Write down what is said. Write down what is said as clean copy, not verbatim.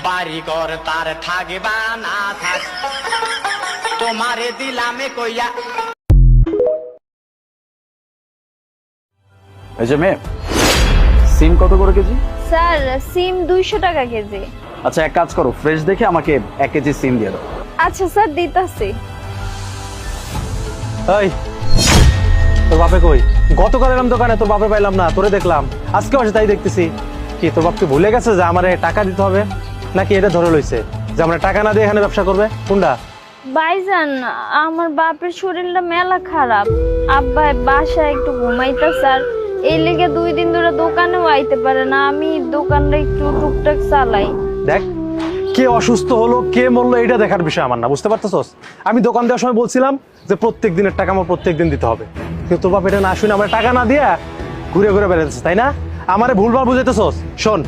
বাড়ি ঘর তার থাকবা না থাক তোমারে দিলামে কইয়া। এই যে মেয়ে, সিম কত করে কেজি? স্যার সিম 200 টাকা কেজি। আচ্ছা এক কাজ করো, ফ্রেশ দেখে আমাকে 1 কেজি সিম দিয়ে দাও। আচ্ছা স্যার দিতাছি। এই তোর বাপে কই? গতকাল এলাম দোকানে, তোর বাপে পাইলাম না, তোরে দেখলাম। আজকে আসে তাই দেখতেছি। কি তোর বাপকে ভুলে গেছে যে আমারে টাকা দিতে হবে, নাকি এটা ধরে লইছে যে আমরা টাকা না দিয়ে এখানে ব্যবসা করবে? কোনটা? ভাইজান আমার বাপের শরীরটা মেলা খারাপ, আব্বা বাসায় একটু ঘুমাইতে স্যার, এই লেগে 2 দিন ধরে দোকানেও আইতে পারে না, আমি দোকানটা একটু টুকটাক চালাই। দেখ, কে অসুস্থ হলো কে মরলো এটা দেখার বিষয় আমার না, বুঝতে পারতেছস? আমি দোকান দেওয়ার সময় বলছিলাম যে প্রত্যেক দিনের টাকা আমার প্রত্যেক দিন দিতে হবে, কিন্তু তোর বাপ এটা না শুনে আমার টাকা না দিয়ে ঘুরে ঘুরে বেড়াতেছে, তাই না? আমারে ভুলভাল বুঝাইতেছস। শোন,